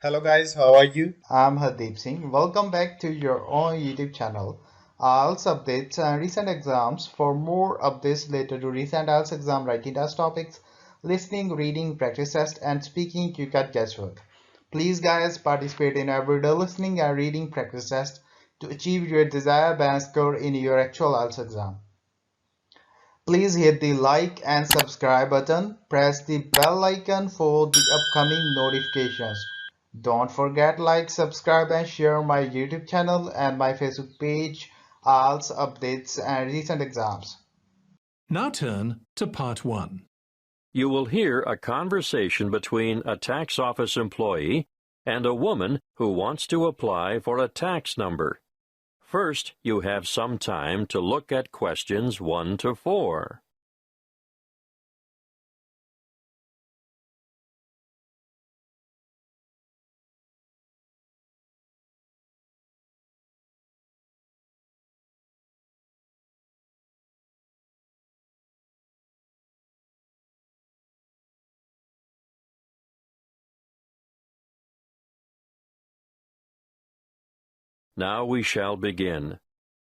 Hello guys, how are you? I'm Hardeep Singh. Welcome back to your own YouTube channel. IELTS updates and recent exams. For more updates related to recent IELTS exam writing test topics, listening, reading, practice test, and speaking, you got guesswork. Please, guys, participate in everyday listening and reading practice test to achieve your desired band score in your actual IELTS exam. Please hit the like and subscribe button. Press the bell icon for the upcoming notifications. Don't forget like, subscribe and share my YouTube channel and my Facebook page, IELTS updates and recent exams. Now turn to Part 1. You will hear a conversation between a tax office employee and a woman who wants to apply for a tax number. First, you have some time to look at questions 1 to 4. Now we shall begin.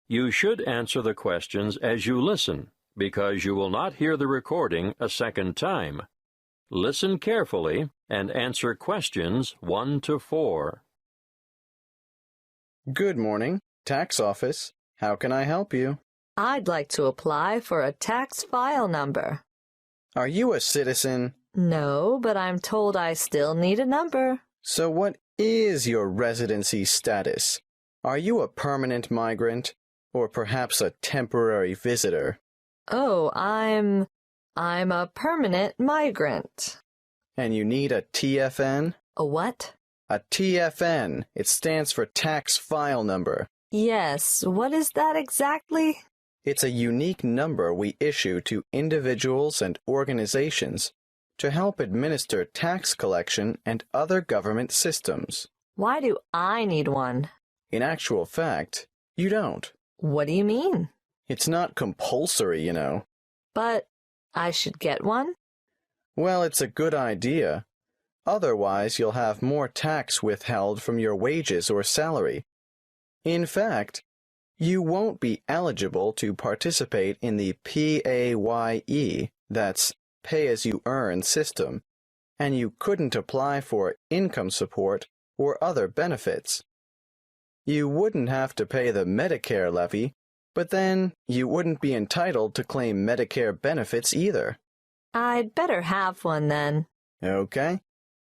You should answer the questions as you listen, because you will not hear the recording a second time. Listen carefully and answer questions 1 to 4. Good morning, tax office. How can I help you? I'd like to apply for a tax file number. Are you a citizen? No, but I'm told I still need a number. So what is your residency status? Are you a permanent migrant or perhaps a temporary visitor? Oh, I'm a permanent migrant. And you need a TFN? A what? A TFN. It stands for tax file number. Yes, what is that exactly? It's a unique number we issue to individuals and organizations to help administer tax collection and other government systems. Why do I need one? In actual fact, you don't. What do you mean? It's not compulsory, you know. But I should get one? Well, it's a good idea. Otherwise, you'll have more tax withheld from your wages or salary. In fact, you won't be eligible to participate in the PAYE, that's pay-as-you-earn system, and you couldn't apply for income support or other benefits. You wouldn't have to pay the Medicare levy, but then you wouldn't be entitled to claim Medicare benefits either. I'd better have one then. Okay.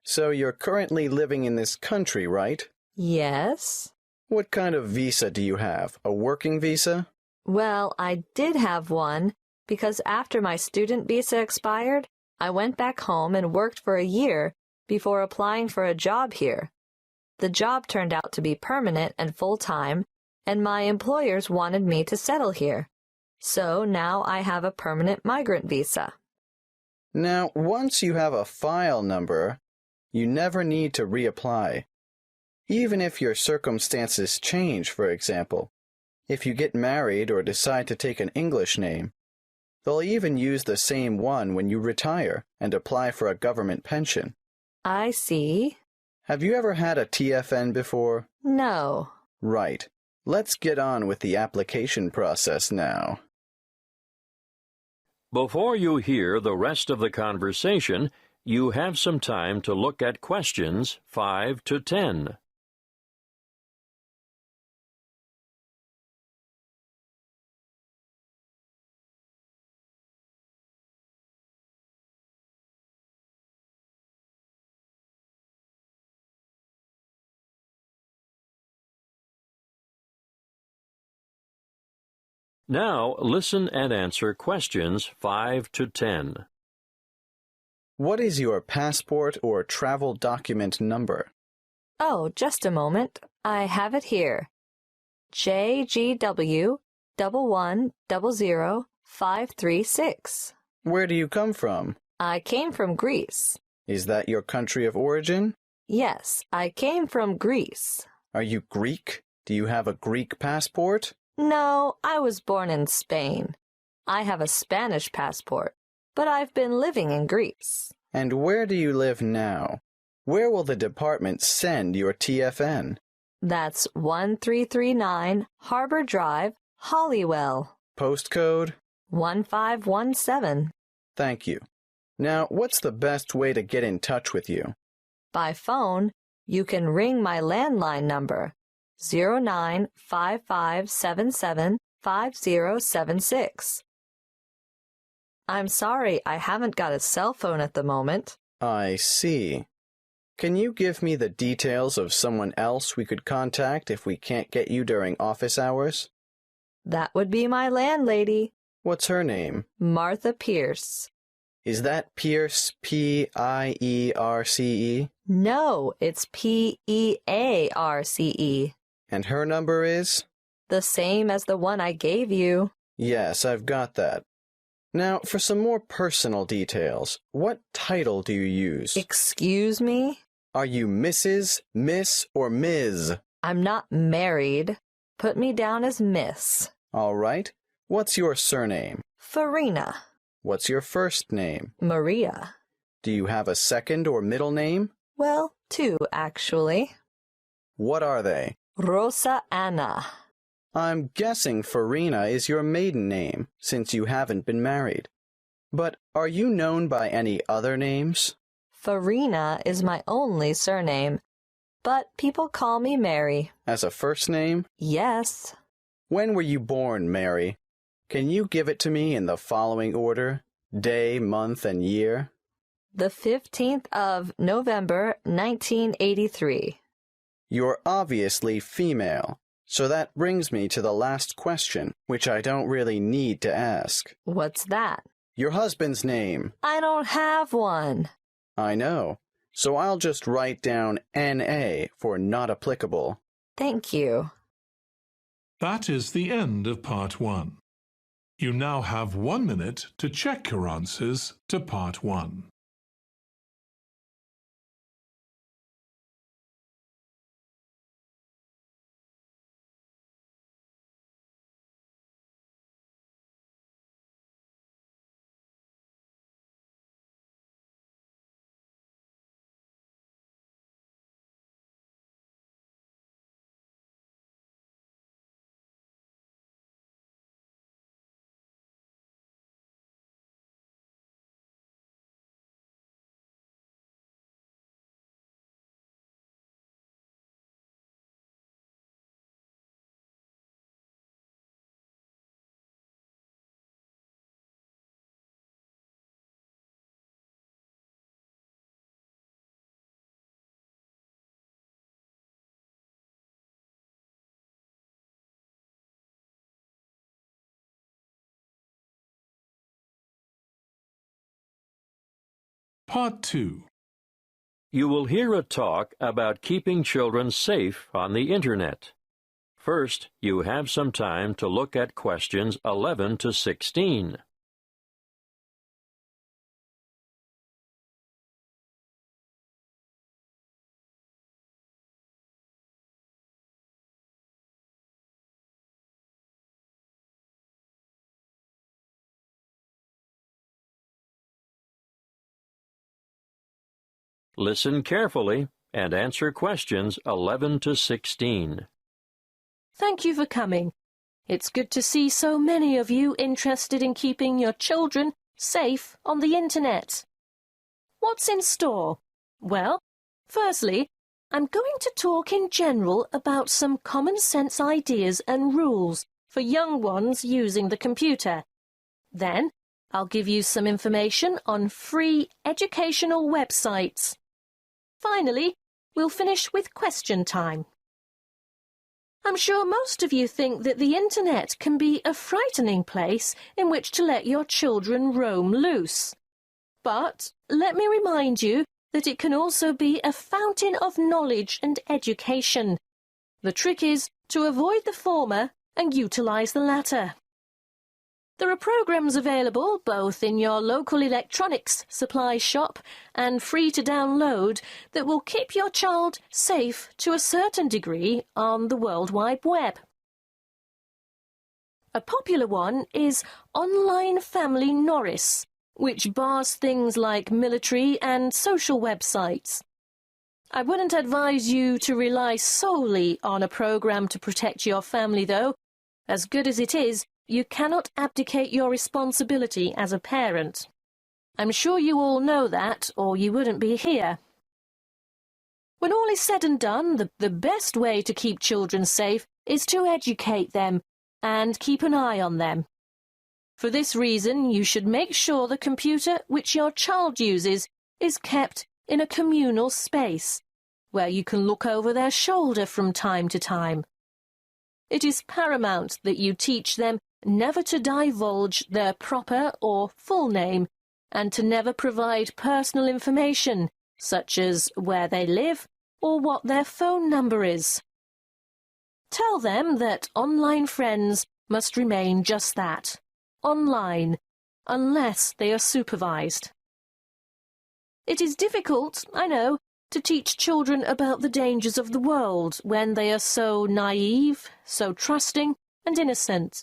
So you're currently living in this country, right? Yes. What kind of visa do you have? A working visa? Well, I did have one because after my student visa expired, I went back home and worked for a year before applying for a job here. The job turned out to be permanent and full-time, and my employers wanted me to settle here. So now I have a permanent migrant visa. Now, once you have a file number, you never need to reapply. Even if your circumstances change, for example, if you get married or decide to take an English name, they'll even use the same one when you retire and apply for a government pension. I see. Have you ever had a TFN before? No. Right. Let's get on with the application process now. Before you hear the rest of the conversation, you have some time to look at questions 5 to 10. Now listen and answer questions 5 to 10. What is your passport or travel document number? Oh, just a moment. I have it here. JGW 1100536. Where do you come from? I came from Greece. Is that your country of origin? Yes, I came from Greece. Are you Greek? Do you have a Greek passport? No, I was born in Spain. I have a Spanish passport, but I've been living in Greece. And where do you live now? Where will the department send your TFN? That's 1339 Harbor Drive, Hollywell. Postcode? 1517. Thank you. Now, what's the best way to get in touch with you? By phone, you can ring my landline number, 0955775076. I'm sorry, I haven't got a cell phone at the moment. I see. Can you give me the details of someone else we could contact if we can't get you during office hours? That would be my landlady, What's her name? Martha Pierce. Is that Pierce, P-I-E-R-C-E? No, it's P-E-A-R-C-E. And her number is? The same as the one I gave you. Yes, I've got that. Now, for some more personal details, what title do you use? Excuse me? Are you Mrs., Miss, or Ms.? I'm not married. Put me down as Miss. All right. What's your surname? Farina. What's your first name? Maria. Do you have a second or middle name? Well, two, actually. What are they? Rosa Anna. I'm guessing Farina is your maiden name, since you haven't been married. But are you known by any other names? Farina is my only surname, but people call me Mary. As a first name? Yes. When were you born, Mary? Can you give it to me in the following order? Day, month, and year? The 15th of November, 1983. You're obviously female, so that brings me to the last question, which I don't really need to ask. What's that? Your husband's name. I don't have one. I know, so I'll just write down N.A. for not applicable. Thank you. That is the end of Part 1. You now have 1 minute to check your answers to Part 1. Part 2. You will hear a talk about keeping children safe on the Internet. First, you have some time to look at questions 11 to 16. Listen carefully and answer questions 11 to 16. Thank you for coming. It's good to see so many of you interested in keeping your children safe on the Internet. What's in store? Well, firstly, I'm going to talk in general about some common sense ideas and rules for young ones using the computer. Then, I'll give you some information on free educational websites. Finally, we'll finish with question time. I'm sure most of you think that the Internet can be a frightening place in which to let your children roam loose. But let me remind you that it can also be a fountain of knowledge and education. The trick is to avoid the former and utilize the latter. There are programs available both in your local electronics supply shop and free to download that will keep your child safe to a certain degree on the World Wide Web. A popular one is Online Family Norris, which bars things like military and social websites. I wouldn't advise you to rely solely on a program to protect your family, though. As good as it is, you cannot abdicate your responsibility as a parent. I'm sure you all know that, or you wouldn't be here. When all is said and done, the best way to keep children safe is to educate them and keep an eye on them. For this reason, you should make sure the computer which your child uses is kept in a communal space, where you can look over their shoulder from time to time. It is paramount that you teach them never to divulge their proper or full name, and to never provide personal information, such as where they live or what their phone number is. Tell them that online friends must remain just that, online, unless they are supervised. It is difficult, I know, to teach children about the dangers of the world when they are so naive, so trusting and innocent.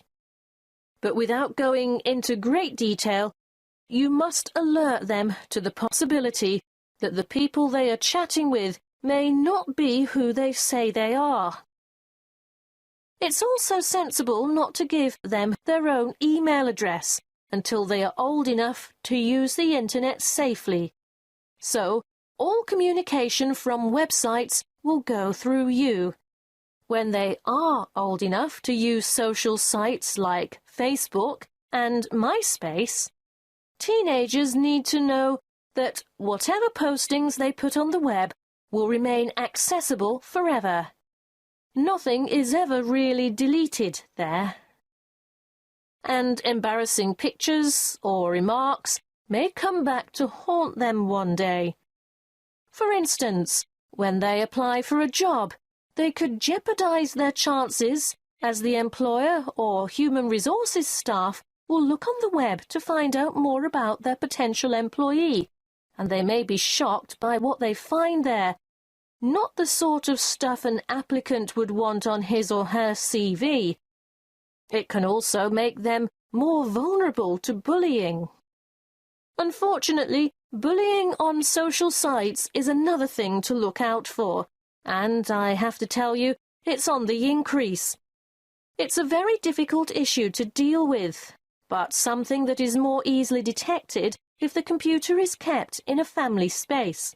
But without going into great detail, you must alert them to the possibility that the people they are chatting with may not be who they say they are. It's also sensible not to give them their own email address until they are old enough to use the internet safely. So, all communication from websites will go through you. When they are old enough to use social sites like Facebook and MySpace, teenagers need to know that whatever postings they put on the web will remain accessible forever. Nothing is ever really deleted there. And embarrassing pictures or remarks may come back to haunt them one day. For instance, when they apply for a job, they could jeopardize their chances, as the employer or human resources staff will look on the web to find out more about their potential employee, and they may be shocked by what they find there. Not the sort of stuff an applicant would want on his or her CV. It can also make them more vulnerable to bullying. Unfortunately, bullying on social sites is another thing to look out for, and I have to tell you, it's on the increase. It's a very difficult issue to deal with, but something that is more easily detected if the computer is kept in a family space.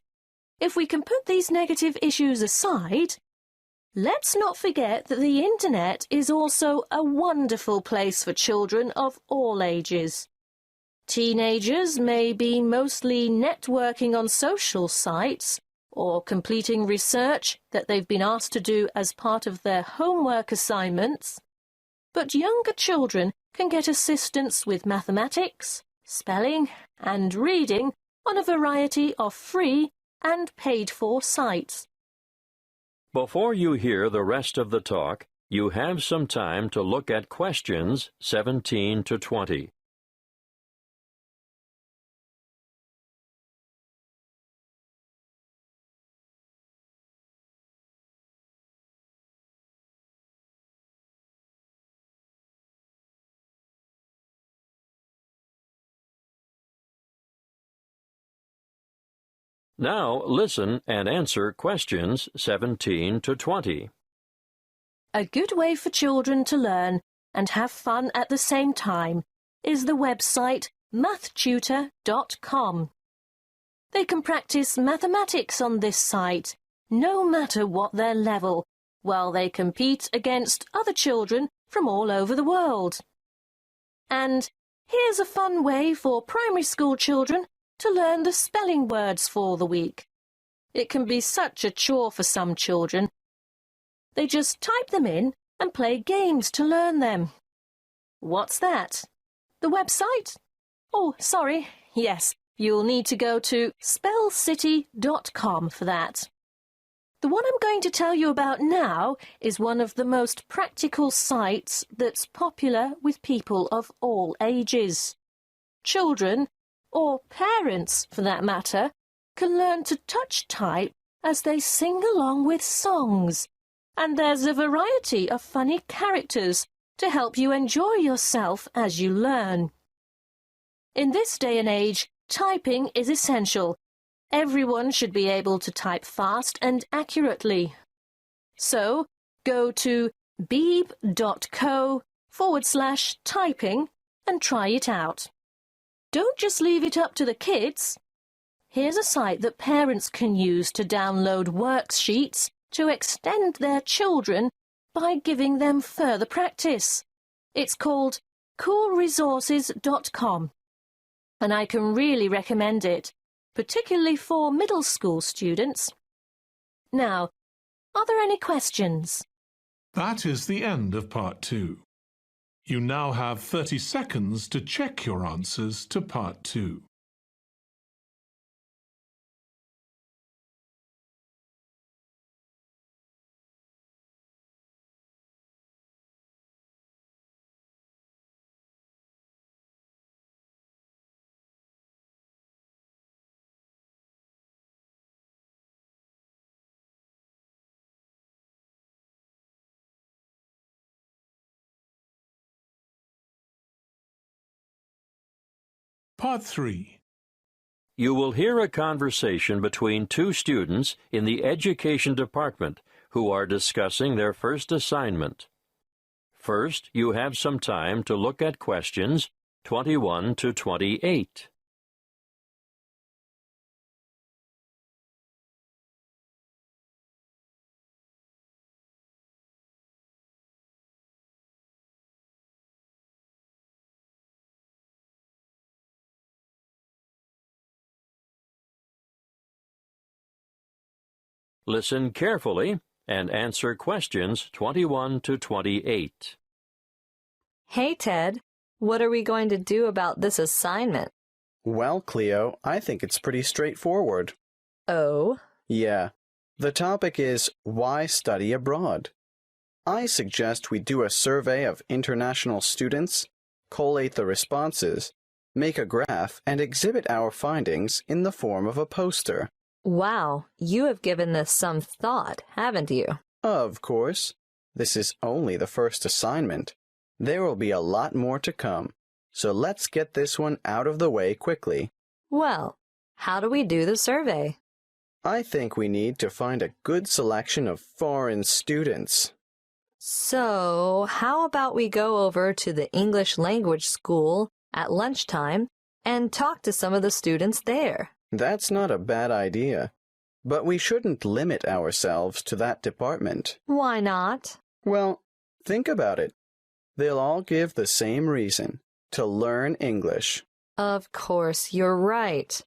If we can put these negative issues aside, let's not forget that the internet is also a wonderful place for children of all ages. Teenagers may be mostly networking on social sites or completing research that they've been asked to do as part of their homework assignments, but younger children can get assistance with mathematics, spelling and reading on a variety of free and paid-for sites. Before you hear the rest of the talk, you have some time to look at questions 17 to 20. Now listen and answer questions 17 to 20. A good way for children to learn and have fun at the same time is the website mathtutor.com. They can practice mathematics on this site, no matter what their level, while they compete against other children from all over the world. And here's a fun way for primary school children to learn the spelling words for the week. It can be such a chore for some children. They just type them in and play games to learn them. What's that? The website? Oh, sorry. Yes, you'll need to go to spellcity.com for that. The one I'm going to tell you about now is one of the most practical sites that's popular with people of all ages. Children, or parents for that matter, can learn to touch type as they sing along with songs. And there's a variety of funny characters to help you enjoy yourself as you learn. In this day and age, typing is essential, Everyone should be able to type fast and accurately. So, go to beeb.co/typing and try it out. Don't just leave it up to the kids. Here's a site that parents can use to download worksheets to extend their children by giving them further practice. It's called coolresources.com, and I can really recommend it, particularly for middle school students. Now, are there any questions? That is the end of Part 2. You now have 30 seconds to check your answers to Part 2. Part 3. You will hear a conversation between two students in the education department who are discussing their first assignment. First, you have some time to look at questions 21 to 28. Listen carefully and answer questions 21 to 28. Hey, Ted, what are we going to do about this assignment? Well, Cleo, I think it's pretty straightforward. Oh? Yeah. The topic is why study abroad? I suggest we do a survey of international students, collate the responses, make a graph, and exhibit our findings in the form of a poster. Wow, you have given this some thought, haven't you? Of course. This is only the first assignment. There will be a lot more to come, so let's get this one out of the way quickly. Well, how do we do the survey? I think we need to find a good selection of foreign students. So, how about we go over to the English language school at lunchtime and talk to some of the students there? That's not a bad idea, but we shouldn't limit ourselves to that department. Why not? Well, think about it. They'll all give the same reason, to learn English. Of course, you're right.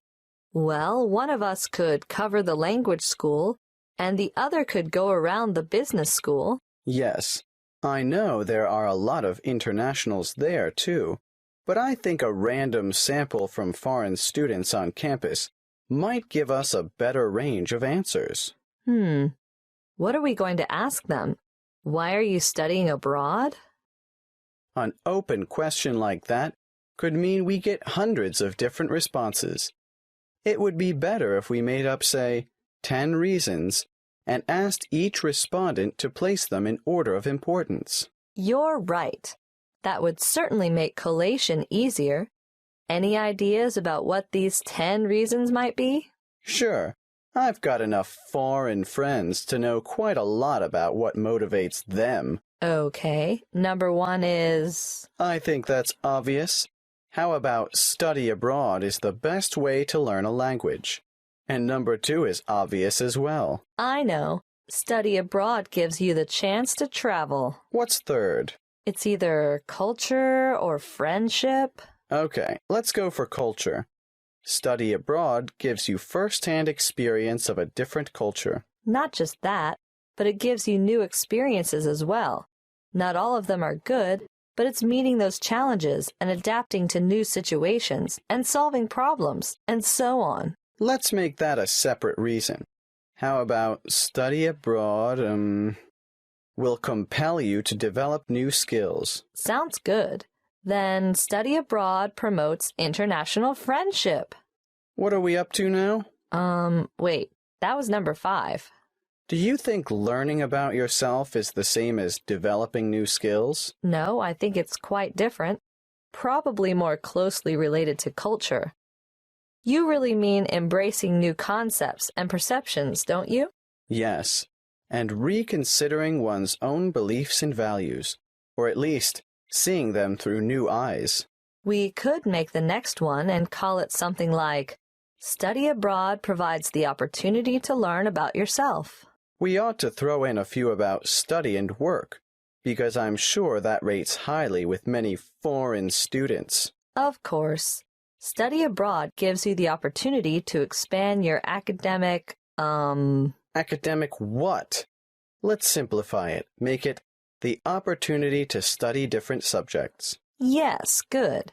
Well, one of us could cover the language school, and the other could go around the business school. Yes, I know there are a lot of internationals there, too, but I think a random sample from foreign students on campus might give us a better range of answers. What are we going to ask them? Why are you studying abroad? An open question like that could mean we get hundreds of different responses. It would be better if we made up, say, 10 reasons and asked each respondent to place them in order of importance. You're right. That would certainly make collation easier. Any ideas about what these 10 reasons might be? Sure. I've got enough foreign friends to know quite a lot about what motivates them. Okay. Number 1 is... I think that's obvious. How about study abroad is the best way to learn a language? And number 2 is obvious as well. I know. Study abroad gives you the chance to travel. What's third? It's either culture or friendship. Okay, let's go for culture. Study abroad gives you first-hand experience of a different culture. Not just that, but it gives you new experiences as well. Not all of them are good, but it's meeting those challenges and adapting to new situations and solving problems and so on. Let's make that a separate reason. How about study abroad, will compel you to develop new skills? Sounds good. Then study abroad promotes international friendship. What are we up to now? Wait, that was number 5. Do you think learning about yourself is the same as developing new skills? No, I think it's quite different. Probably more closely related to culture. You really mean embracing new concepts and perceptions, don't you? Yes, and reconsidering one's own beliefs and values, or at least seeing them through new eyes. We could make the next one and call it something like, Study abroad provides the opportunity to learn about yourself. We ought to throw in a few about study and work, because I'm sure that rates highly with many foreign students. Of course. Study abroad gives you the opportunity to expand your academic, Academic what? Let's simplify it. Make it the opportunity to study different subjects. Yes, good.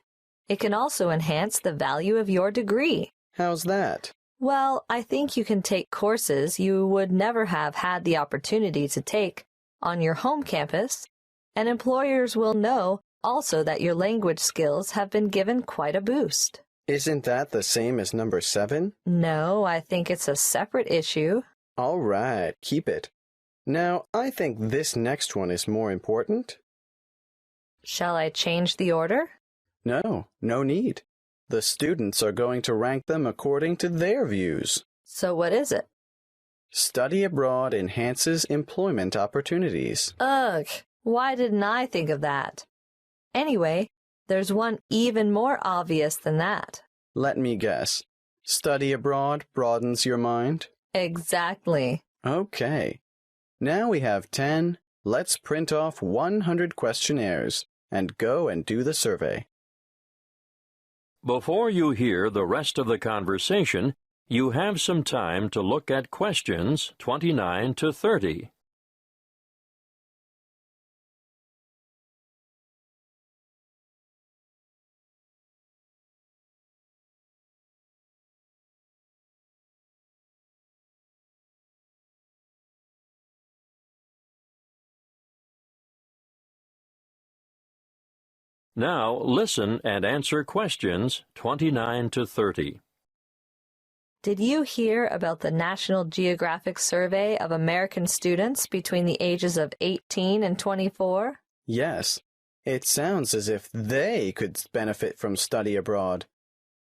It can also enhance the value of your degree. How's that? Well, I think you can take courses you would never have had the opportunity to take on your home campus, and employers will know also that your language skills have been given quite a boost. Isn't that the same as number 7? No, I think it's a separate issue. All right, keep it. Now, I think this next one is more important. Shall I change the order? No, no need. The students are going to rank them according to their views. So what is it? Study abroad enhances employment opportunities. Ugh, why didn't I think of that? Anyway, there's one even more obvious than that. Let me guess. Study abroad broadens your mind? Exactly. Okay. Now we have 10. Let's print off 100 questionnaires and go and do the survey. Before you hear the rest of the conversation, you have some time to look at questions 29 to 30. Now listen and answer questions 29 to 30. Did you hear about the National Geographic survey of American students between the ages of 18 and 24? Yes, it sounds as if they could benefit from study abroad.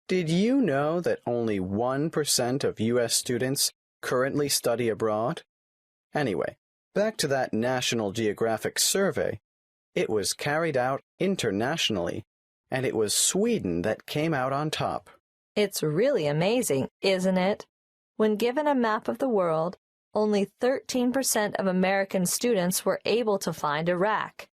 Did you know that only 1% of U.S. students currently study abroad? Anyway, back to that National Geographic survey. It was carried out internationally, and it was Sweden that came out on top. It's really amazing, isn't it? When given a map of the world, only 13% of American students were able to find Iraq,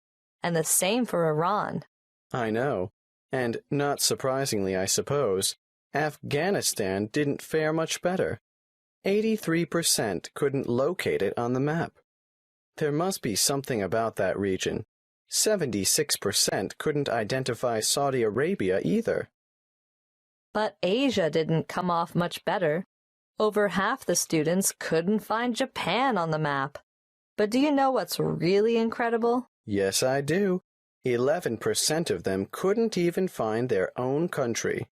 and the same for Iran. I know, and not surprisingly, I suppose, Afghanistan didn't fare much better. 83% couldn't locate it on the map. There must be something about that region. 76% couldn't identify Saudi Arabia either. But Asia didn't come off much better. Over half the students couldn't find Japan on the map. But do you know what's really incredible? Yes, I do. 11% of them couldn't even find their own country.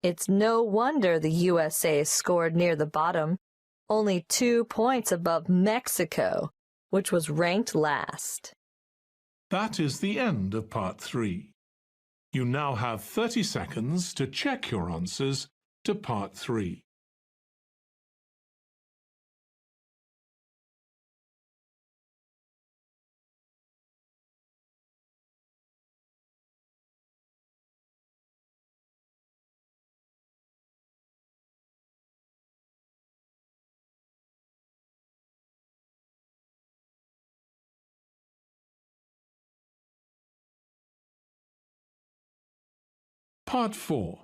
It's no wonder the USA scored near the bottom, only 2 points above Mexico, which was ranked last. That is the end of part 3. You now have 30 seconds to check your answers to part 3. Part 4.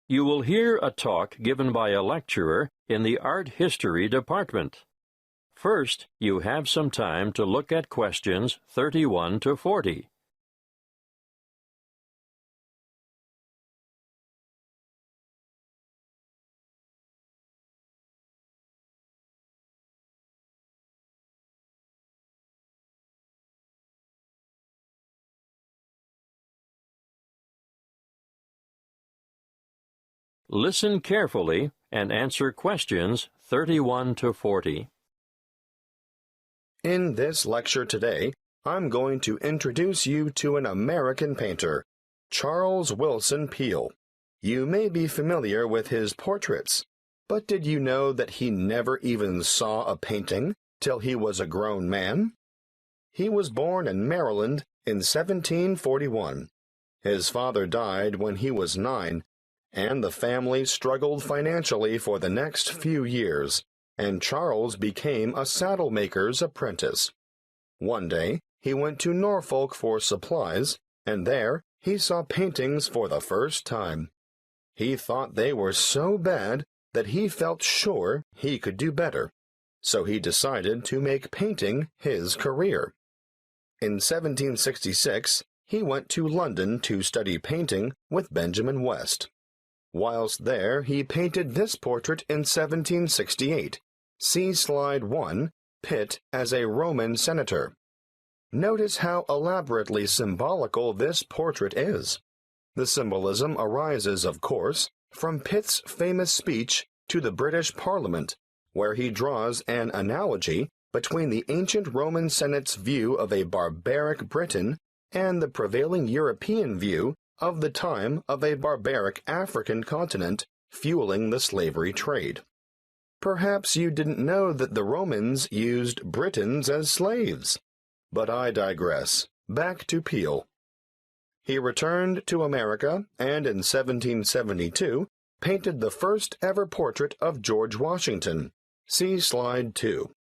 You will hear a talk given by a lecturer in the Art History department. First, you have some time to look at questions 31 to 40. Listen carefully and answer questions 31 to 40. In this lecture today, I'm going to introduce you to an American painter, Charles Willson Peale. You may be familiar with his portraits, but did you know that he never even saw a painting till he was a grown man? He was born in Maryland in 1741. His father died when he was 9, and the family struggled financially for the next few years, and Charles became a saddle-maker's apprentice. One day, he went to Norfolk for supplies, and there he saw paintings for the first time. He thought they were so bad that he felt sure he could do better, so he decided to make painting his career. In 1766, he went to London to study painting with Benjamin West. Whilst there, he painted this portrait in 1768. See Slide 1, Pitt as a Roman senator. Notice how elaborately symbolical this portrait is. The symbolism arises, of course, from Pitt's famous speech to the British Parliament, where he draws an analogy between the ancient Roman Senate's view of a barbaric Britain and the prevailing European view of the time of a barbaric African continent fueling the slavery trade. Perhaps you didn't know that the Romans used Britons as slaves. But I digress. Back to Peale. He returned to America and in 1772 painted the first ever portrait of George Washington. See Slide 2.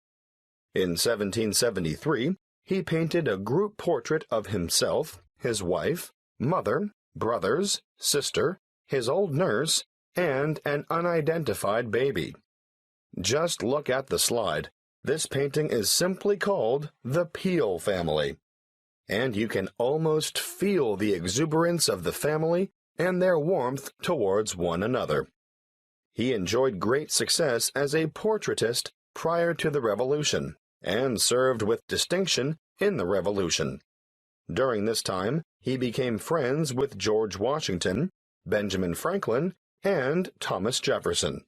In 1773, he painted a group portrait of himself, his wife, mother, brothers, sister, his old nurse, and an unidentified baby. Just look at the slide. This painting is simply called the Peale family, and you can almost feel the exuberance of the family and their warmth towards one another. He enjoyed great success as a portraitist prior to the Revolution, and served with distinction in the Revolution. During this time, he became friends with George Washington, Benjamin Franklin, and Thomas Jefferson.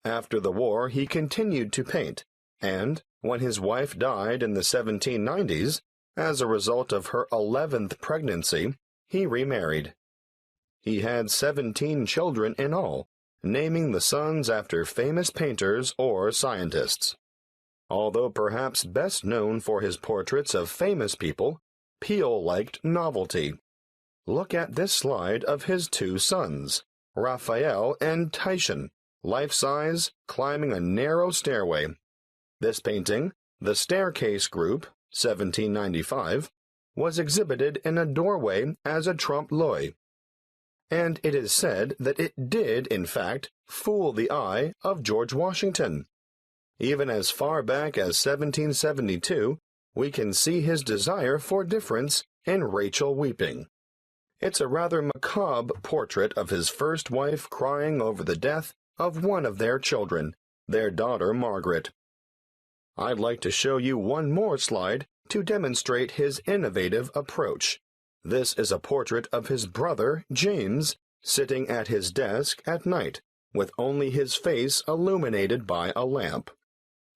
After the war, he continued to paint, and when his wife died in the 1790s, as a result of her 11th pregnancy, he remarried. He had 17 children in all, naming the sons after famous painters or scientists. Although perhaps best known for his portraits of famous people, Peale liked novelty. Look at this slide of his 2 sons, Raphael and Titian, life-size, climbing a narrow stairway. This painting, The Staircase Group, 1795, was exhibited in a doorway as a trompe-l'oeil, and it is said that it did, in fact, fool the eye of George Washington. Even as far back as 1772, we can see his desire for difference in Rachel weeping. It's a rather macabre portrait of his first wife crying over the death of one of their children, their daughter Margaret. I'd like to show you one more slide to demonstrate his innovative approach. This is a portrait of his brother, James, sitting at his desk at night, with only his face illuminated by a lamp.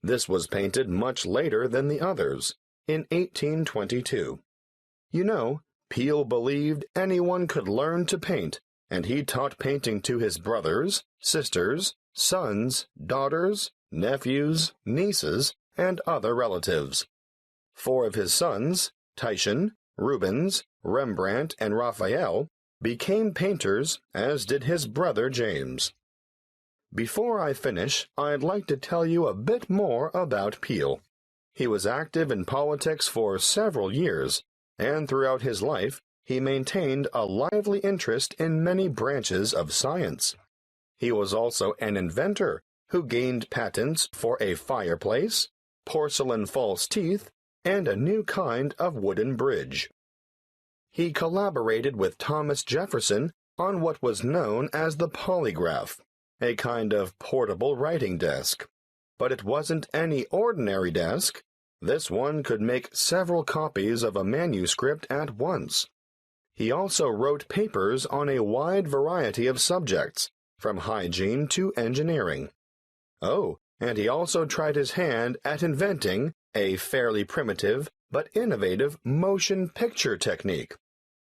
This was painted much later than the others, in 1822. You know, Peale believed anyone could learn to paint, and he taught painting to his brothers, sisters, sons, daughters, nephews, nieces, and other relatives. 4 of his sons, Titian, Rubens, Rembrandt, and Raphael, became painters, as did his brother James. Before I finish, I'd like to tell you a bit more about Peale. He was active in politics for several years, and throughout his life, he maintained a lively interest in many branches of science. He was also an inventor who gained patents for a fireplace, porcelain false teeth, and a new kind of wooden bridge. He collaborated with Thomas Jefferson on what was known as the polygraph, a kind of portable writing desk. But it wasn't any ordinary desk. This one could make several copies of a manuscript at once. He also wrote papers on a wide variety of subjects, from hygiene to engineering. Oh, and he also tried his hand at inventing a fairly primitive but innovative motion picture technique,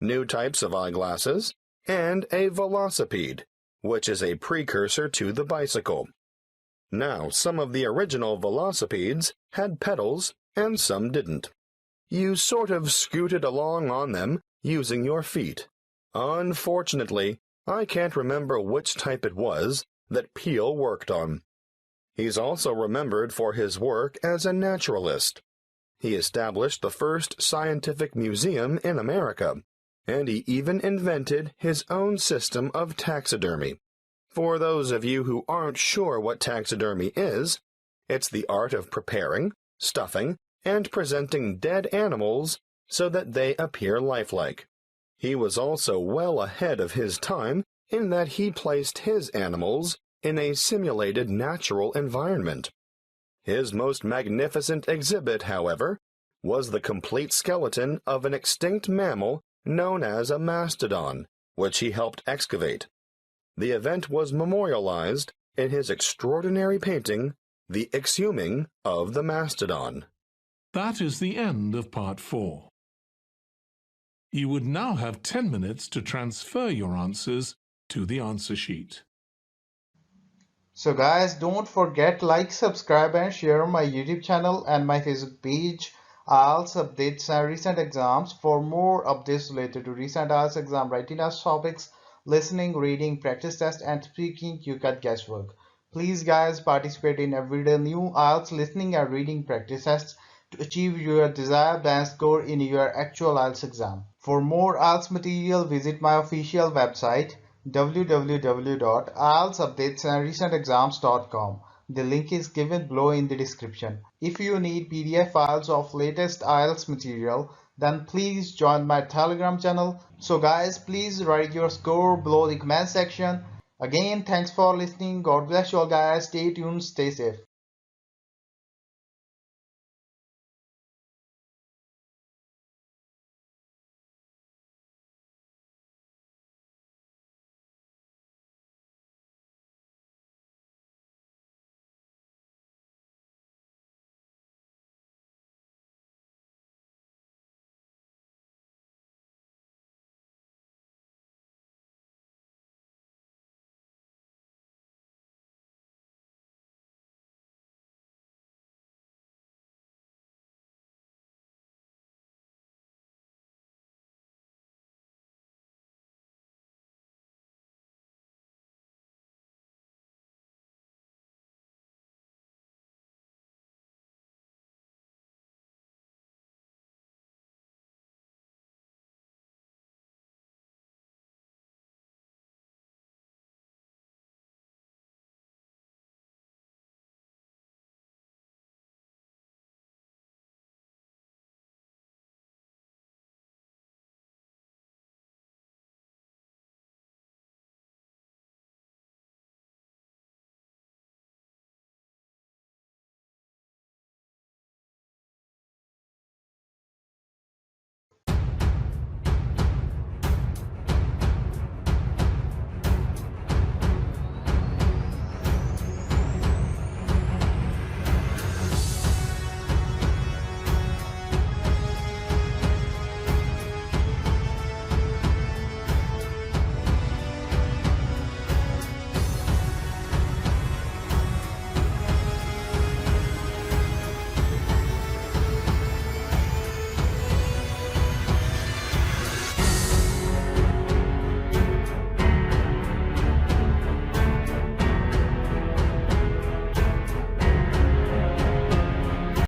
new types of eyeglasses, and a velocipede, which is a precursor to the bicycle. Now, some of the original velocipedes had pedals and some didn't. You sort of scooted along on them using your feet. Unfortunately, I can't remember which type it was that Peale worked on. He's also remembered for his work as a naturalist. He established the first scientific museum in America, and he even invented his own system of taxidermy. For those of you who aren't sure what taxidermy is, it's the art of preparing, stuffing, and presenting dead animals so that they appear lifelike. He was also well ahead of his time in that he placed his animals in a simulated natural environment. His most magnificent exhibit, however, was the complete skeleton of an extinct mammal known as a mastodon, which he helped excavate. The event was memorialized in his extraordinary painting, The Exhuming of the Mastodon. That is the end of part 4. You would now have 10 minutes to transfer your answers to the answer sheet. So guys, don't forget like, subscribe and share my YouTube channel and my Facebook page. IELTS updates and recent exams. For more updates related to recent IELTS exam writing test topics, listening, reading, practice test and speaking, you got guesswork. Please guys, participate in everyday new IELTS listening and reading practice tests to achieve your desired band score in your actual IELTS exam. For more IELTS material, visit my official website www.ieltsupdatesandrecentexams.com. The link is given below in the description. If you need PDF files of latest IELTS material, then please join my Telegram channel. So guys, please write your score below the comment section. Again, thanks for listening. God bless you all guys. Stay tuned, stay safe.